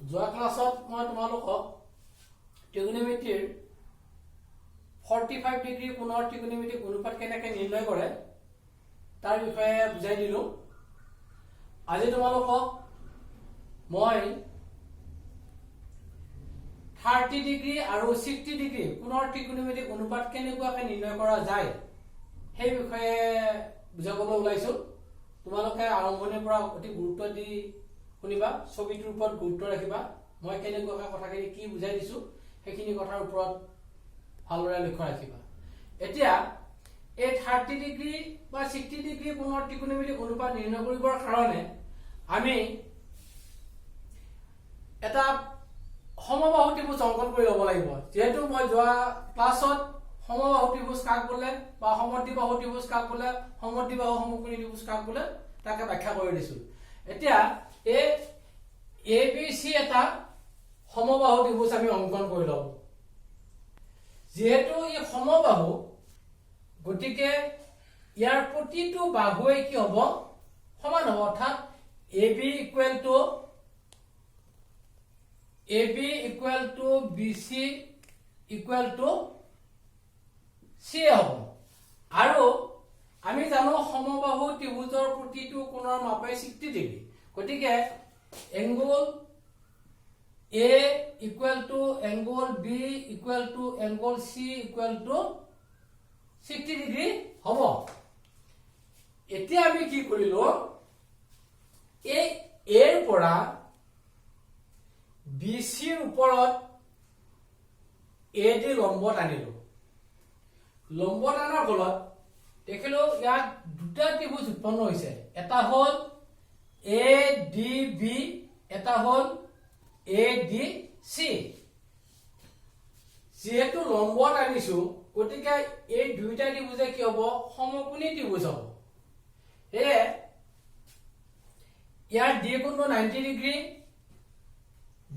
যোৱা ক্লাছত মই তোমালোকক ট্ৰিগোনোমেট্ৰিৰ 45 ডিগ্ৰী কোণৰ ট্ৰিগোনোমেট্ৰিক অনুপাত কেনেকৈ নিৰ্ণয় কৰে তাৰ বিষয়ে বুজাই দিলো। আজি তোমালোকক মই 30 ডিগ্ৰী আৰু 60 ডিগ্ৰী কোণৰ ট্ৰিগোনোমেট্ৰিক অনুপাত কেনেকৈ নিৰ্ণয় কৰা যায় সেই বিষয়ে বুজাবলৈ ওলাইছো। তোমালোকে আৰম্ভণিৰ পৰা অতি গুৰুত্ব দি শুনিবা, ছবিটোৰ ওপৰত গুৰুত্ব ৰাখিবা। মই কেনেকৈ কথাখিনি কি বুজাই দিছো সেইখিনি কথাৰ ওপৰত ভালদৰে লক্ষ্য ৰাখিবা। এতিয়া এই 30 ডিগ্ৰী বা 60 ডিগ্ৰী কোণৰ ট্ৰিগোনোমেট্ৰিক অনুপাত নিৰ্ণয় কৰিবৰ কাৰণে আমি এটা সমবাহু ত্ৰিভুজ অংকন কৰি ল'ব লাগিব। যেহেতু মই যোৱা ক্লাছত সমবাহু ত্ৰিভুজ কাক বোলে বা সমদ্বিবাহু ত্ৰিভুজ কাক বোলে, সমদ্বিবাহু সমকোণী ত্ৰিভুজ কাক বোলে তাকে ব্যাখ্যা কৰি দিছো। এতিয়া এই ABC এটা সমবাহু ত্ৰিভুজ আমি অংকন কৰি লম। যেহেতু ই সমবাহু গতিকে ইয়াৰ প্ৰতিটো বাহুৱে কি হ'ব, সমান হ'ব। অৰ্থাৎ AB equal to BC equal to CA হ'ব। আৰু আমি জানো সমবাহু ত্ৰিভুজৰ প্ৰতিটো কোণৰ মাপে 60 ডিগ্ৰী। গতিকে angle A equal to angle B equal to angle C equal to 60 degree হ'ব। এতিয়া আমি কি কৰিলো, এই এৰ পৰা BC ৰ ওপৰত AD লম্ব টানিলো। লম্ব টানাৰ ফলত দেখিলো ইয়াত দুটা ত্ৰিভুজ উৎপন্ন হৈছে। এটা হ'ল ADB, এটা হ'ল ADC। যেহেতু লম্ব টানিছো গতিকে এই দুইটা ত্ৰিভুজে কি হ'ব, সমকোণী ত্ৰিভুজ হ'ব। এয়ে ইয়াৰ D কোণটো 90 ডিগ্ৰী,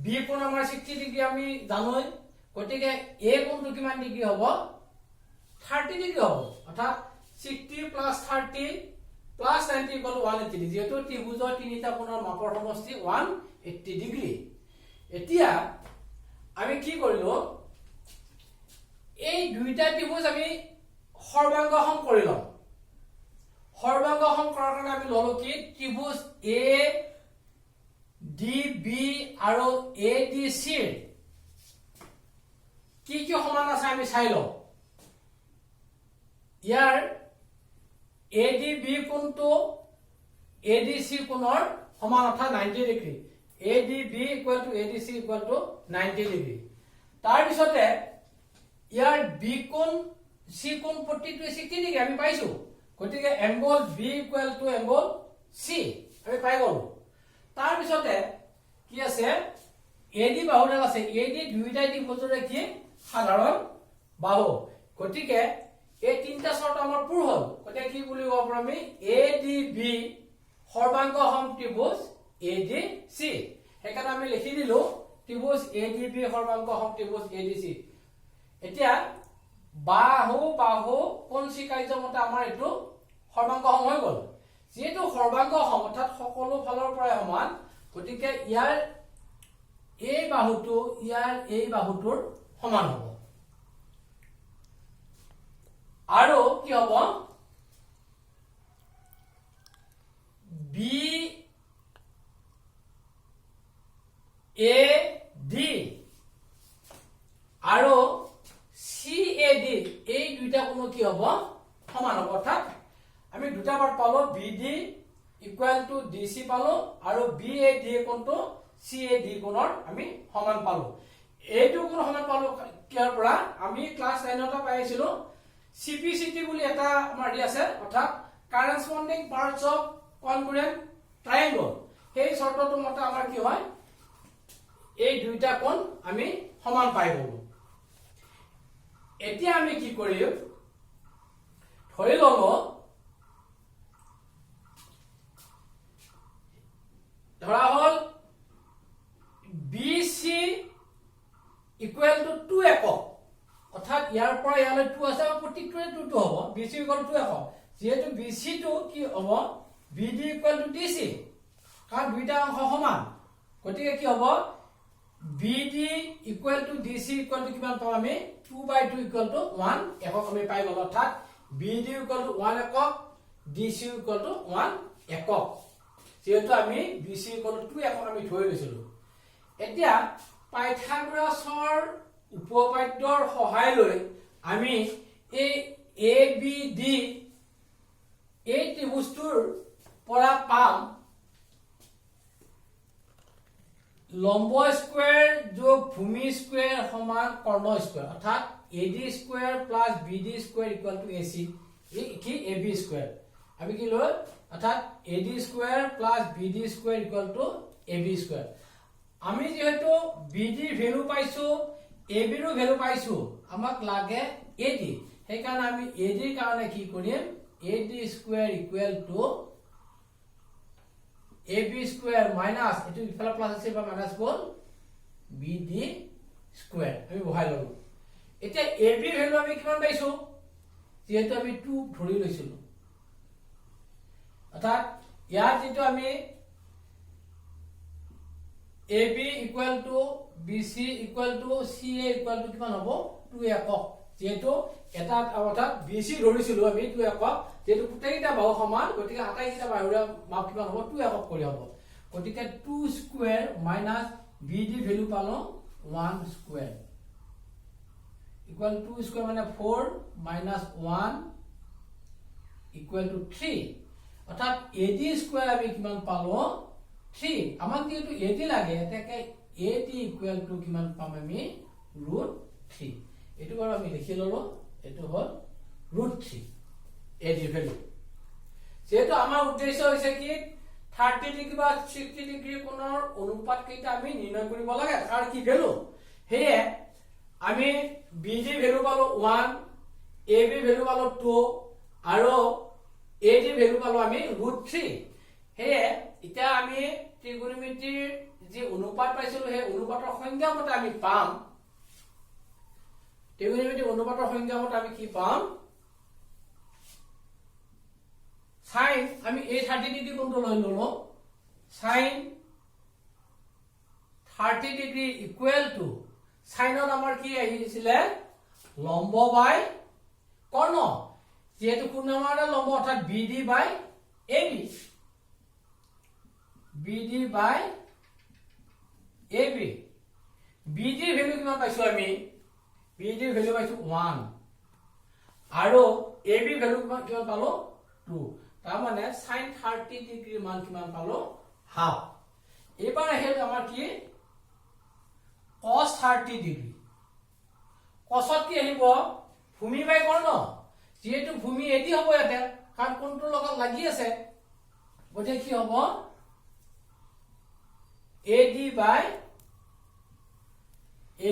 B কোণ আমাৰ 60 ডিগ্ৰী আমি জানোই। গতিকে A কোণটো কিমান ডিগ্ৰী হ'ব, 30 ডিগ্ৰী হ'ব। অৰ্থাৎ 60 plus 30 plus 90 equal to 180 degree. যেহেতু ত্ৰিভুজৰ তিনিটা কোণৰ মাপৰ সমষ্টি 180 ডিগ্ৰী। এতিয়া আমি কি কৰিলো, এই দুইটা ত্ৰিভুজ আমি সৰ্বাংগসম কৰি লম। সৰ্বাংগসম কৰাৰ কাৰণে আমি ললো কি, ত্ৰিভুজ ADB আৰু ADC ৰ কি কি সমান আছে আমি চাই লওঁ। ইয়াৰ ADB কোণটো ADC কোণৰ সমান, অৰ্থাৎ 90 degree. ADB equal to ADC equal to 90 degree. তাৰ পিছতে ইয়াৰ B কোণ C কোণ প্ৰতিটো 60 ডিগ্ৰী আমি পাইছো। গতিকে angle B equal to angle C আমি পাই গলো। তাৰ পিছতে কি আছে, AD বাহুডাল আছে। AD দুইটা ত্ৰিভুজৰে কি সাধাৰণ বাহু। গতিকে এই তিনটা শৰ্ত আমাৰ পূৰ হ'ল। গতিকে কি বুলি ক'ব পাৰো আমি, ADB সৰ্বাংগসম ত্ৰিভুজ ADC। সেইকাৰণে আমি লিখি দিলো ত্ৰিভুজ ADB সৰ্বাংগসম ত্ৰিভুজ ADC। এতিয়া বাহু বাহু কোণচি কাৰ্যমতে আমাৰ এইটো সৰ্বাংগসম হৈ গ'ল। যেহেতু সৰ্বাংগসম অৰ্থাৎ সকলো ফালৰ পৰাই সমান, গতিকে ইয়াৰ এই বাহুটো ইয়াৰ এই বাহুটোৰ সমান হ'ব। আৰু কি হ'ব, BAD আৰু CAD এই দুইটা কোণ কি হ'ব, সমান হ'ব। অৰ্থাৎ আমি দুটা পাৰ্ট পালো, BD equal to DC পালো আৰু BAD কোণটো CAD কোণৰ আমি সমান পালো। এইটো কোণ সমান পালো কিয়াৰ পৰা, আমি ক্লাছ 9 পাইছিলো CPCT বুলি এটা আমাৰ দি আছে, অৰ্থাৎ corresponding parts of congruent triangle। সেই শৰ্তটো মতে আমাৰ কি হয়, এই দুইটা কোণ আমি সমান পাই গলো। এতিয়া আমি কি কৰিম, ধৰি ললো ধৰা হ'ল BC equal to 2 একক। অৰ্থাৎ ইয়াৰ পৰা ইয়ালৈ 2 আছে, প্ৰতিটোৰে 2 হ'ব। BC equal to 2 একক। যেহেতু BC টো কি হ'ব, BD equal to DC, কাৰণ দুইটা অংশ সমান। গতিকে কি হ'ব, BD equal to DC equal to কিমান পাম আমি 2/2 equal to 1 একক আমি পাই গলো অর্থাৎ BD equal to 1 একক DC equal to 1 একক যেহেতু আমি BC equal to 2 একক আমি ধৰি লৈছিলো এতিয়া পাইথাগোৰাছৰ উপপাদ্যৰ সহায় লৈ আমি এই ABD এই ত্ৰিভুজটোৰ পৰা পাম লম্ব স্কয়ার যোগ ভূমি স্কয়ার সমান কর্ণ স্কয়ার অর্থাৎ AD square plus BD square equal to AC কি AB স্কয়ার আমি কি লয় অর্থাৎ AD square plus BD square equal to AB square আমি যেহেতু BD ভ্যালু পাইছো AB ৰ ভ্যালু পাইছো আমাক লাগে AD সেই কাৰণে আমি AD ৰ কাৰণে কি কৰিম AD square equal to AB square minus এটো ইফালে প্লাস আছে বা মাইনাস গল BD স্কয়ার আমি বহাই ললো এতিয়া AB ভ্যালু আমি কিমান পাইছো যেহেতু আমি 2 ধৰি লৈছিলো অৰ্থাৎ ইয়াৰ যেটো আমি AB equal to BC equal to CA equal to কিমান হ'ব 2 একক যেহেতু এটা অৰ্থাৎ BC ধৰিছিলো আমি 2 একক যেহেতু গোটেইটা বাহু সমান গতিকে আটাইকেইটা বাহুৰ মাপ কিমান হ'ব 2 একক কৰি হ'ব গতিকে 2 স্কয়াৰ মাইনাস BD ভ্যালু পালো 1 স্কয়াৰ ইকুয়াল 2 স্কয়াৰ মানে 4 মাইনাস 1 ইকুয়াল টু 3 অৰ্থাৎ AD স্কয়াৰ আমি কিমান পালো 3 আমাক যেহেতু AD লাগে এটাকে AD ইকুয়াল টু কিমান পাম আমি √3 এটো বাৰু আমি লিখি ললো এটো হল √3 AD ভ্যালু যেহেতু আমাৰ উদ্দেশ্য হৈছে কি 30 ডিগ্ৰী বা 60 ডিগ্ৰী কোণৰ অনুপাত কেইটা আমি নিৰ্ণয় কৰিব লাগে আৰু কি ভ্যালু হেয়ে আমি BD ভ্যালু পালো 1 AB ভ্যালু পালো 2 আৰু AD ভ্যালু পালো আমি √3 হেয়ে এতিয়া আমি ত্ৰিকোণমিতিৰ যে অনুপাত পাইছিলো সেই অনুপাতৰ সংজ্ঞা মতে আমি পাম ত্ৰিকোণমিতিৰ অনুপাতৰ সংজ্ঞা মতে আমি কি পাম sin আমি এই 30 ডিগ্ৰী কোণটো লৈ ললো sin 30 ডিগ্ৰী ইকুৱেল টু সাইনত আমাৰ কি আহিছিলে লম্ব বাই কৰ্ণ যেহেতু কোণ আমাৰ লম্ব অৰ্থাৎ BD বাই AB BD বাই AB BD ভ্যালু কিমান পাইছো আমি BD ভ্যালু পাইছো 1 আৰু AB ভ্যালু কিমান পালো 2 তাৰ মানে sin 30 ডিগ্ৰী মান কিমান পালো হাফ এবাৰ আহিল আমাৰ কি cos 30 ডিগ্ৰী cosত কি আহিব ভূমি বাই কৰ্ণ যেহেতু ভূমি এদি হ'ব ইয়াতে কাৰণ কোণটোৰ লগত লাগি আছে গতিকে কি হ'ব AD বাই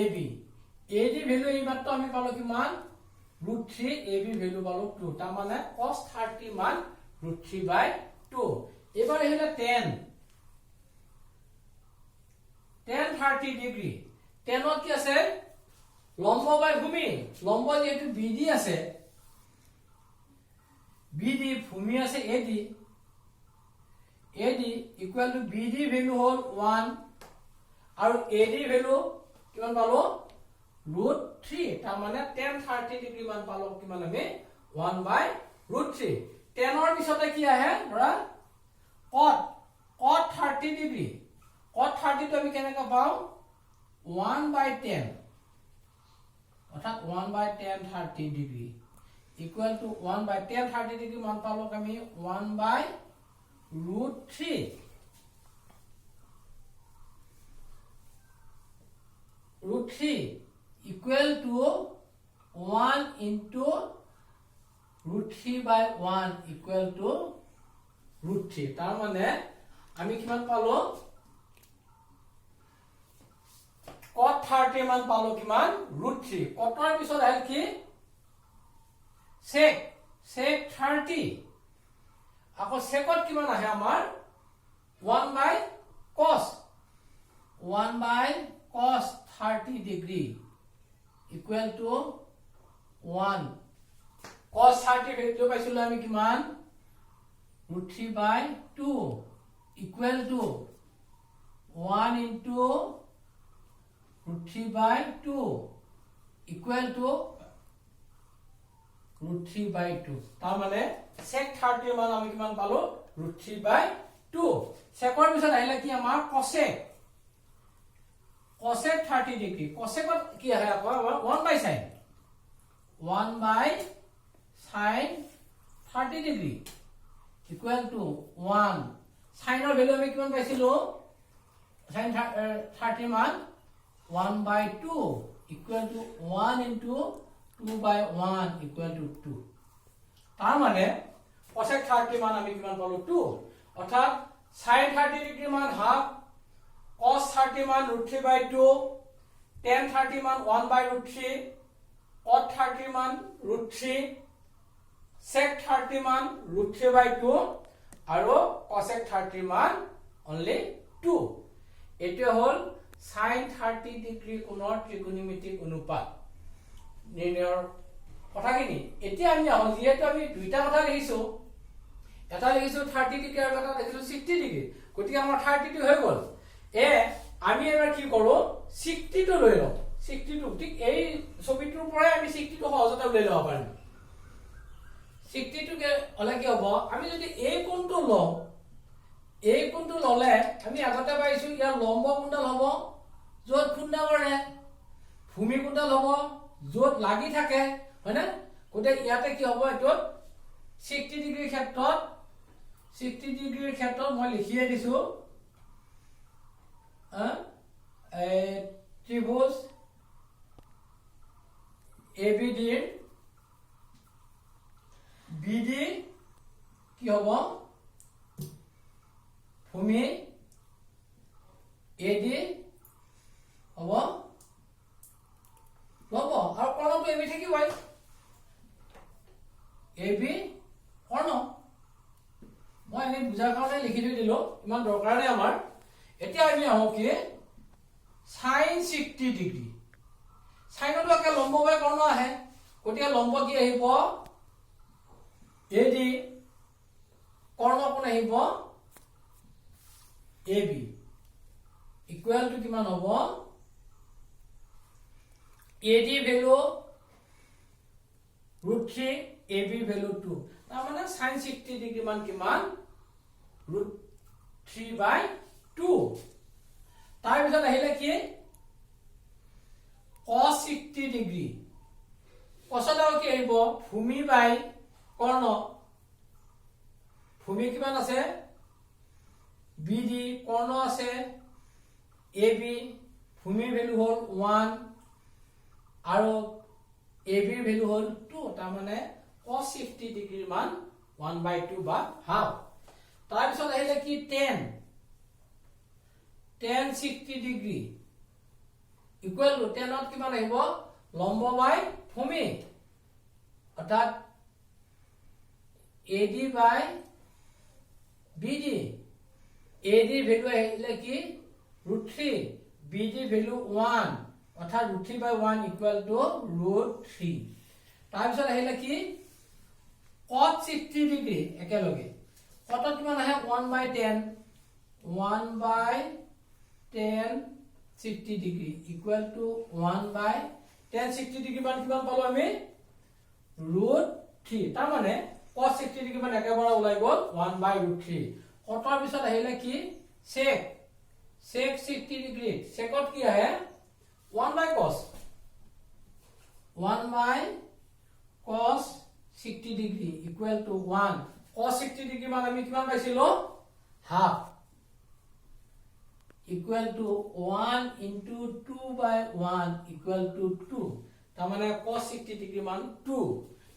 AB AD ভ্যালু এই মাত্ৰ আমি পালো কিমান √3 AB ভ্যালু পালো 2 তাৰ মানে cos 30 মান √3/2 এবাৰ আহিলে tan 30 ডিগ্ৰী tanত কি আছে লম্ব বাই ভূমি লম্ব যেহেতু BD আছে BD ভূমি আছে AD equal to BD value হল 1 আৰু AD ভ্যালু কিমান পালো √3 তাৰ মানে tan 30 ডিগ্ৰী মান পালো কিমান আমি 1/√3 tanৰ পিছতে কি আহে ধৰা cot 30 ডিগ্ৰী cot 30 টো আমি কেনেকৈ পাও 1/10 অৰ্থাৎ 1/10 30 ডিগ্ৰী ইকুয়াল টু 1/10 30 ডিগ্ৰী মান পালো আমি 1/√3 equal to 1 into √3/1 equal to √3 তাৰ মানে আমি কিমান পালো cot 30 মান পালো কিমান √3 cotৰ পিছত আহিল কি sec 30 আকৌ secত কিমান আহে আমাৰ 1/cos 30 degree equal to 1 cos 30 value পাইছিলো আমি কিমান √3/2 equal to 1 into √3/2 equal to √3/2 তাৰ মানে sec 30 মান আমি কিমান পালো √3/2 সেকৰ পিছত আহিলে কি আমাৰ cosec 30 ডিগ্ৰী cosecত কি আহে আকৌ 1/sin 30 ডিগ্ৰী equal to 1 sinৰ ভ্যালু আমি কিমান পাইছিলো sin 30 মান 1/2 equal to 1 into 2/1 equal to 2 তাৰ মানে cosec 30 মান আমি কিমান পালো 2 অৰ্থাৎ sin 30 ডিগ্ৰী মান হাফ cos 30 মান √3/2 tan 30 মান 1/√3 cot 30 মান √3 sec 30 মান √3/2 আৰু cosec 30 মান only 2 এটো হল sin 30 ডিগ্ৰী কোণৰ ত্ৰিকোণমিতিক অনুপাত নিৰ্ণয়ৰ কথাখিনি এতিয়া আমি আহো যেহেতু আমি দুইটা কথা লিখিছো এটা লিখিছো 30 ডিগ্ৰী আৰু এটা লিখিছো 60 ডিগ্ৰী গতিকে আমাৰ 30 হৈ গল আমি এবাৰ কি কৰো 60 টো লৈ লও 60 টো ঠিক এই ছবিটোৰ পৰাই আমি 60 টো সহজতে উলাই লব পাৰিম 60 টো হলে কি হ'ব আমি যদি এই কোণটো লও এই কোণটো ললে আমি আগতে পাইছো ইয়াৰ লম্ব কোণডাল হ'ব যত খুন্দা কৰে ভূমি কোণডাল হ'ব যত লাগি থাকে হয়নে কোতে ইয়াতে কি হ'ব এটো 60 ডিগ্ৰীৰ ক্ষেত্ৰত মই লিখিয়ে দিছো ত্ৰিভুজ ABD BD কি হ'ব ভূমি AD হ'ব লব আৰু কৰ্ণটো AB থাকিবই AB কৰ্ণ মই এনে বুজাৰ কাৰণে লিখি দিলো ইমান দৰকাৰ নাই আমাৰ এতিয়া আমি আহো কি sin 60 ডিগ্ৰী সাইনটো একে লম্বভাৱে কৰ্ণ আহে গতিকে লম্ব কি আহিব AD কৰ্ণ কোণ আহিব AB ইকুৱেল টু কিমান হ'ব AD ভ্যালু √3 AB ভ্যালু 2 তাৰ মানে sin 60 ডিগ্ৰী মান কিমান √3/2 তাৰ পিছত আহিলে কি cos 60 ডিগ্ৰী cosৰ কি আহিব ভূমি বাই কৰ্ণ ভূমি কিমান আছে BD কৰ্ণ আছে AB ভূমিৰ ভ্যালু হল 1 আৰু AB ৰ ভ্যালু হল 2 তাৰ মানে cos 60 ডিগ্ৰীৰ মান 1/2 বা হাফ তাৰ পিছত আহিলে কি tan 60 degree equal to tan ত কিমান আহিব লম্ব বাই ভূমি অৰ্থাৎ AD বাই BD AD ভ্যালু আহিলে কি √3 BD ভ্যালু 1 অৰ্থাৎ √3/1 ইকুৱেল টু √3 তাৰ পিছত আহিলে কি cos 60 ডিগ্ৰী একেলগে কত কিমান আহে 1/10 60 ডিগ্ৰী ইকুৱেল টু 1/10 60 ডিগ্ৰী মান কিমান পালো আমি √3 তাৰ মানে cos 60 ডিগ্ৰী মান একেবাৰে ওলাই গল 1/√3 কতৰ পিছত আহিলে কি sec 60 ডিগ্ৰী secত কি আহে 1/cos 60 degree equal to 1 cos 60 degree মান আমি কিমান পাইছিলো half equal to 1 into 2/1 equal to 2 তাৰ মানে cos 60 ডিগ্ৰী মান 2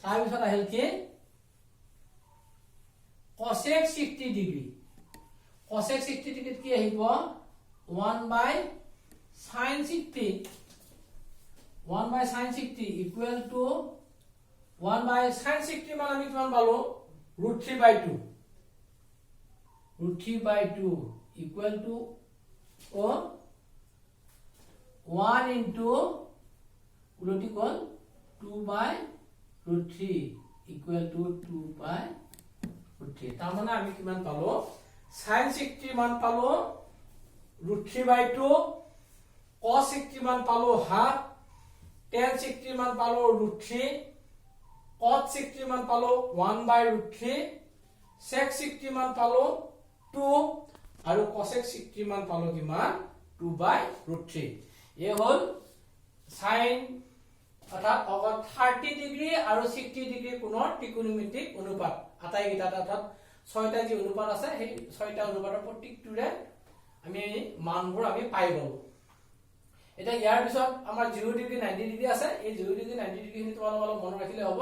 তাৰ পিছত আহিল কি cosec 60 ডিগ্ৰী কি আহিব 1/sin 60 equal to 1/sin 60 মান আমি কিমান পালো √3/2 equal to 1 into উলটি কোণ 2/√3 equal to 2/√3 তাৰ মানে আমি কিমান পালো sin 60 মান পালো √3/2 cos 60 মান পালো হাফ, tan 60 মান পালো √3, cot 60 মান পালো 1/√3, sec 60 মান পালো 2 আৰু cosec 60 মান পালো কিমান 2/√3। এই হল sin অর্থাৎ 30 ডিগ্ৰী আৰু 60 ডিগ্ৰী কোণৰ ত্ৰিকোণমিতিক অনুপাত আটাইকেইটা অৰ্থাৎ ছয়টা যি অনুপাত আছে সেই ছয়টা অনুপাতৰ প্ৰত্যেকটোৰে আমি মানবোৰ আমি পাই গলো। এটা ইয়াৰ পিছত আমাৰ 0 ডিগ্ৰী 90 ডিগ্ৰী আছে, এই 0 ডিগ্ৰী 90 ডিগ্ৰী তোমালোকে অলপ মনত ৰাখিলে হ'ব।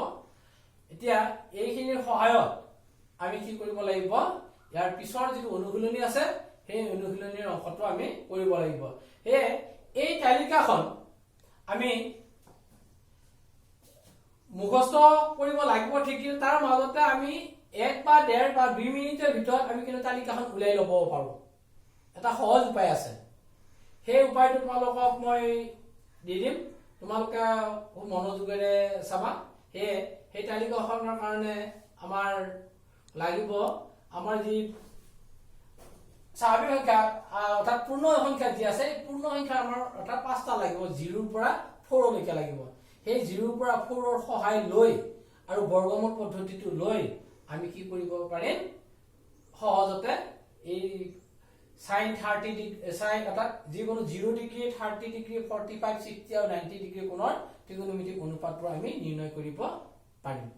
এতিয়া এইখিনিৰ সহায়ত আমি কি কৰিব লাগিব, ইয়াৰ পিছৰ যিটো অনুশীলনী আছে সেই অনুশীলনীৰ অংশটো আমি কৰিব লাগিব। এই তালিকাখন আমি মুখস্থ কৰিব লাগিব ঠিক, কিন্তু তাৰ মাজতে আমি 1 বা 1.5 বা 2 মিনিটৰ ভিতৰত আমি কিন্তু তালিকাখন উলাই ল'ব পাৰো। এটা সহজ উপায় আছে, সেই উপায়টো তোমালোকক মই দি দিম, তোমালোকে খুব মনোযোগেৰে চাবা। সেই তালিকাখনৰ কাৰণে আমাৰ লাগিব আমাৰ যি স্বাভাৱিক সংখ্যা অৰ্থাৎ পূৰ্ণ সংখ্যা যি আছে পূৰ্ণ সংখ্যা আমাৰ অৰ্থাৎ 5টা লাগিব, 0 পৰা 4 লৈকে লাগিব। সেই 0 পৰা 4 ৰ সহায় লৈ আৰু বৰ্গমূল পদ্ধতিটো লৈ আমি কি কৰিব পাৰিম, সহজতে এই sin 30 ডিগ্ৰী sin অৰ্থাৎ যিকোনো 0 ডিগ্ৰী 30 ডিগ্ৰী 45 60 আৰু 90 ডিগ্ৰী কোণৰ ত্ৰিকোণমিতিক অনুপাতবোৰ আমি নিৰ্ণয় কৰিব পাৰিম।